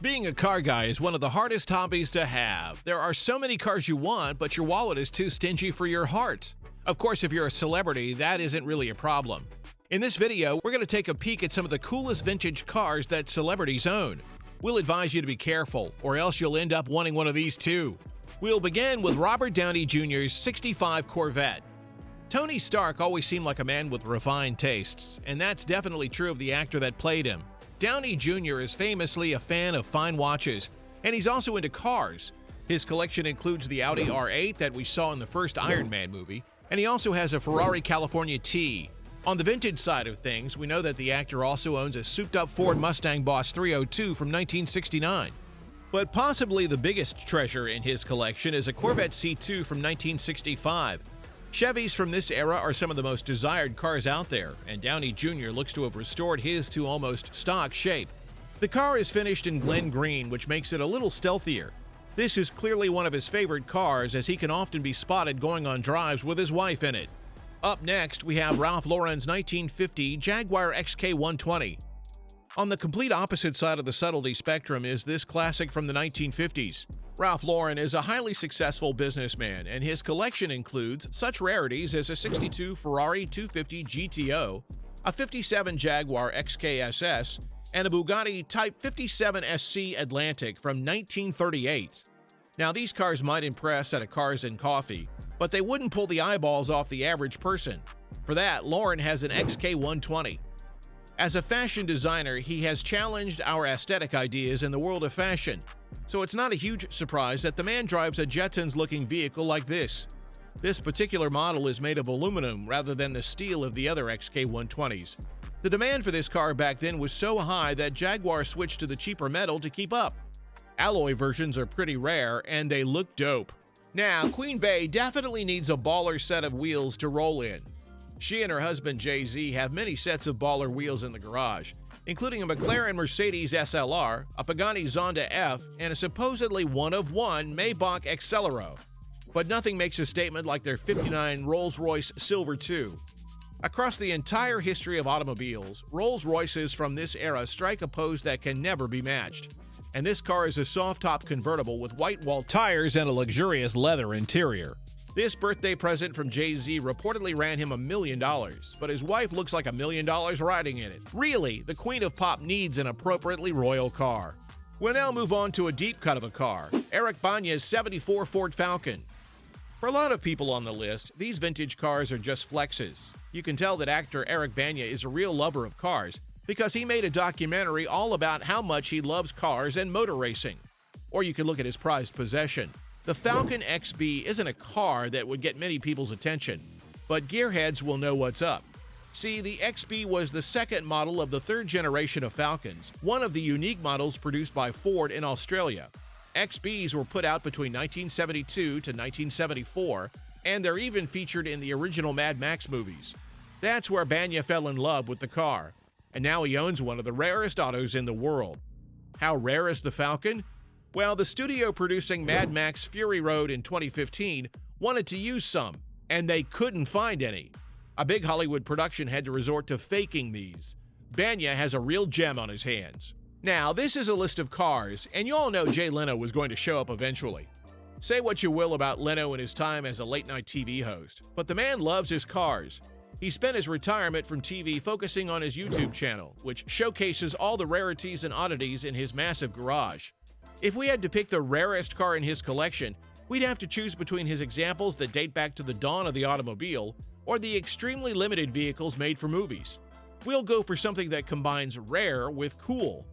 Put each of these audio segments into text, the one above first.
Being a car guy is one of the hardest hobbies to have. There are so many cars you want, but your wallet is too stingy for your heart. Of course, if you're a celebrity, that isn't really a problem. In this video, we're going to take a peek at some of the coolest vintage cars that celebrities own. We'll advise you to be careful, or else you'll end up wanting one of these too. We'll begin with Robert Downey Jr.'s 65 Corvette. Tony Stark always seemed like a man with refined tastes, and that's definitely true of the actor that played him. Downey Jr. is famously a fan of fine watches, and he's also into cars. His collection includes the Audi R8 that we saw in the first Iron Man movie, and he also has a Ferrari California T. On the vintage side of things, we know that the actor also owns a souped-up Ford Mustang Boss 302 from 1969. But possibly the biggest treasure in his collection is a Corvette C2 from 1965. Chevys from this era are some of the most desired cars out there, and Downey Jr. looks to have restored his to almost stock shape. The car is finished in Glen Green, which makes it a little stealthier. This is clearly one of his favorite cars, as he can often be spotted going on drives with his wife in it. Up next, we have Ralph Lauren's 1950 Jaguar XK120. On the complete opposite side of the subtlety spectrum is this classic from the 1950s. Ralph Lauren is a highly successful businessman, and his collection includes such rarities as a 62 Ferrari 250 GTO, a 57 Jaguar XKSS, and a Bugatti Type 57 SC Atlantic from 1938. Now, these cars might impress at a Cars and Coffee, but they wouldn't pull the eyeballs off the average person. For that, Lauren has an XK120. As a fashion designer, he has challenged our aesthetic ideas in the world of fashion, so it's not a huge surprise that the man drives a Jetsons-looking vehicle like this. This particular model is made of aluminum rather than the steel of the other XK120s. The demand for this car back then was so high that Jaguar switched to the cheaper metal to keep up. Alloy versions are pretty rare, and they look dope. Now, Queen Bey definitely needs a baller set of wheels to roll in. She and her husband Jay-Z have many sets of baller wheels in the garage, including a McLaren Mercedes SLR, a Pagani Zonda F, and a supposedly one-of-one Maybach Accelero. But nothing makes a statement like their '59 Rolls-Royce Silver II. Across the entire history of automobiles, Rolls-Royces from this era strike a pose that can never be matched. And this car is a soft-top convertible with white-wall tires and a luxurious leather interior. This birthday present from Jay-Z reportedly ran him $1 million, but his wife looks like $1 million riding in it. Really, the queen of pop needs an appropriately royal car. We'll now move on to a deep cut of a car, Eric Bana's '74 Ford Falcon. For a lot of people on the list, these vintage cars are just flexes. You can tell that actor Eric Bana is a real lover of cars, because he made a documentary all about how much he loves cars and motor racing. Or you can look at his prized possession. The Falcon XB isn't a car that would get many people's attention, but gearheads will know what's up. See, the XB was the second model of the third generation of Falcons, one of the unique models produced by Ford in Australia. XBs were put out between 1972 to 1974, and they're even featured in the original Mad Max movies. That's where Bana fell in love with the car, and now he owns one of the rarest autos in the world. How rare is the Falcon? Well, the studio producing Mad Max Fury Road in 2015 wanted to use some, and they couldn't find any. A big Hollywood production had to resort to faking these. Bana has a real gem on his hands. Now, this is a list of cars, and you all know Jay Leno was going to show up eventually. Say what you will about Leno and his time as a late-night TV host, but the man loves his cars. He spent his retirement from TV focusing on his YouTube channel, which showcases all the rarities and oddities in his massive garage. If we had to pick the rarest car in his collection, we'd have to choose between his examples that date back to the dawn of the automobile or the extremely limited vehicles made for movies. We'll go for something that combines rare with cool.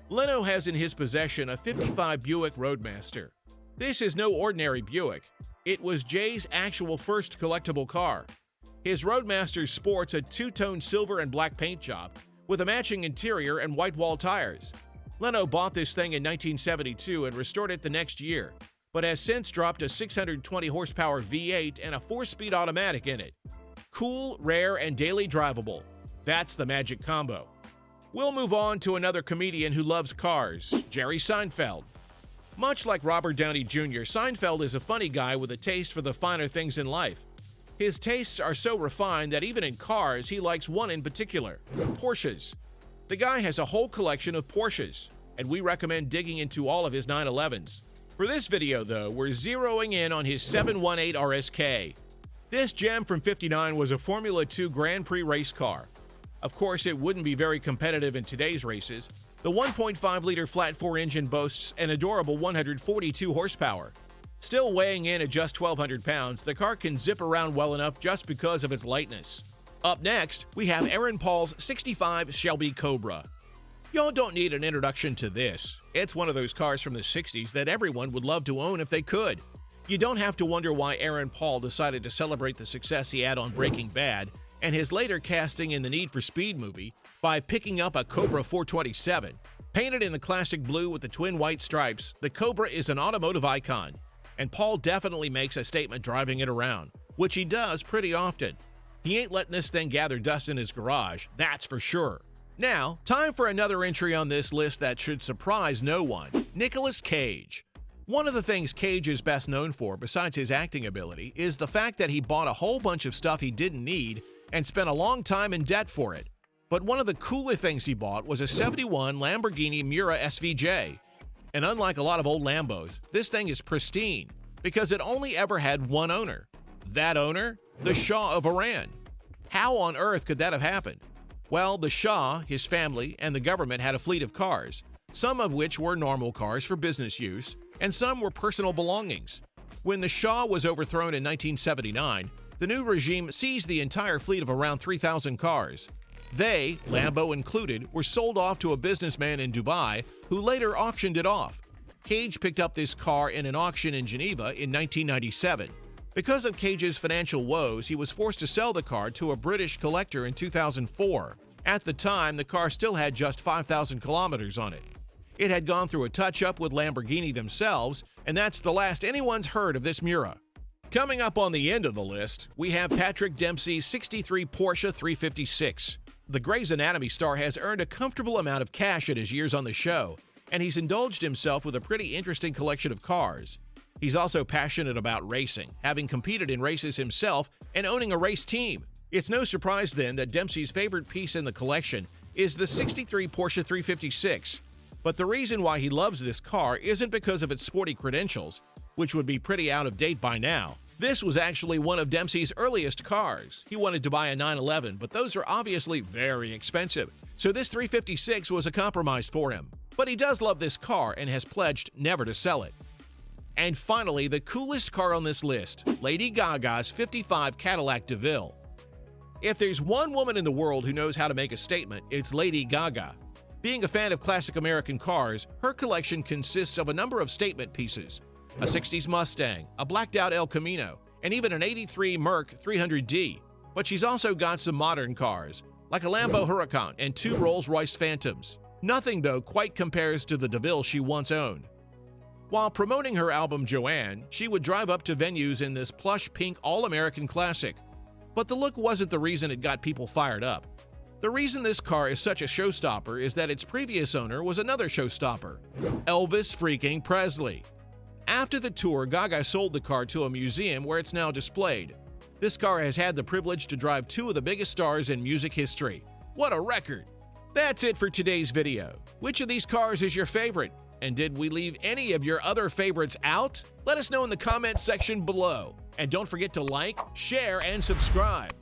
Leno has in his possession a '55 Buick Roadmaster. This is no ordinary Buick. It was Jay's actual first collectible car. His Roadmaster sports a two-tone silver and black paint job with a matching interior and white-wall tires. Leno bought this thing in 1972 and restored it the next year, but has since dropped a 620 horsepower V8 and a 4-speed automatic in it. Cool, rare, and daily drivable. That's the magic combo. We'll move on to another comedian who loves cars, Jerry Seinfeld. Much like Robert Downey Jr., Seinfeld is a funny guy with a taste for the finer things in life. His tastes are so refined that even in cars, he likes one in particular, Porsches. The guy has a whole collection of Porsches. and we recommend digging into all of his 911s. For this video, though, we're zeroing in on his 718 RSK. This gem from '59 was a Formula 2 Grand Prix race car. Of course, it wouldn't be very competitive in today's races. The 1.5-liter flat-4 engine boasts an adorable 142 horsepower. Still weighing in at just 1,200 pounds, the car can zip around well enough just because of its lightness. Up next, we have Aaron Paul's '65 Shelby Cobra. Y'all don't need an introduction to this. It's one of those cars from the '60s that everyone would love to own if they could. You don't have to wonder why Aaron Paul decided to celebrate the success he had on Breaking Bad and his later casting in the Need for Speed movie by picking up a Cobra 427. Painted in the classic blue with the twin white stripes, the Cobra is an automotive icon, and Paul definitely makes a statement driving it around, which he does pretty often. He ain't letting this thing gather dust in his garage, that's for sure. Now, time for another entry on this list that should surprise no one: Nicolas Cage. One of the things Cage is best known for, besides his acting ability, is the fact that he bought a whole bunch of stuff he didn't need and spent a long time in debt for it. But one of the cooler things he bought was a '71 Lamborghini Miura SVJ. And unlike a lot of old Lambos, this thing is pristine because it only ever had one owner. That owner? The Shah of Iran. How on earth could that have happened? Well, the Shah, his family, and the government had a fleet of cars, some of which were normal cars for business use, and some were personal belongings. When the Shah was overthrown in 1979, the new regime seized the entire fleet of around 3,000 cars. They, Lambo included, were sold off to a businessman in Dubai who later auctioned it off. Cage picked up this car in an auction in Geneva in 1997. Because of Cage's financial woes, he was forced to sell the car to a British collector in 2004. At the time, the car still had just 5,000 kilometers on it. It had gone through a touch-up with Lamborghini themselves, and that's the last anyone's heard of this Miura. Coming up on the end of the list, we have Patrick Dempsey's '63 Porsche 356. The Grey's Anatomy star has earned a comfortable amount of cash in his years on the show, and he's indulged himself with a pretty interesting collection of cars. He's also passionate about racing, having competed in races himself and owning a race team. It's no surprise then that Dempsey's favorite piece in the collection is the '63 Porsche 356. But the reason why he loves this car isn't because of its sporty credentials, which would be pretty out of date by now. This was actually one of Dempsey's earliest cars. He wanted to buy a 911, but those are obviously very expensive, so this 356 was a compromise for him. But he does love this car and has pledged never to sell it. And finally, the coolest car on this list, Lady Gaga's '55 Cadillac DeVille. If there's one woman in the world who knows how to make a statement, it's Lady Gaga. Being a fan of classic American cars, her collection consists of a number of statement pieces: a '60s Mustang, a blacked-out El Camino, and even an '83 Merc 300D. But she's also got some modern cars, like a Lambo Huracan and 2 Rolls-Royce Phantoms. Nothing, though, quite compares to the DeVille she once owned. While promoting her album Joanne, she would drive up to venues in this plush pink all-American classic. But the look wasn't the reason it got people fired up. The reason this car is such a showstopper is that its previous owner was another showstopper, Elvis freaking Presley. After the tour, Gaga sold the car to a museum where it's now displayed. This car has had the privilege to drive 2 of the biggest stars in music history. What a record! That's it for today's video. Which of these cars is your favorite? And did we leave any of your other favorites out? Let us know in the comments section below. And don't forget to like, share, and subscribe.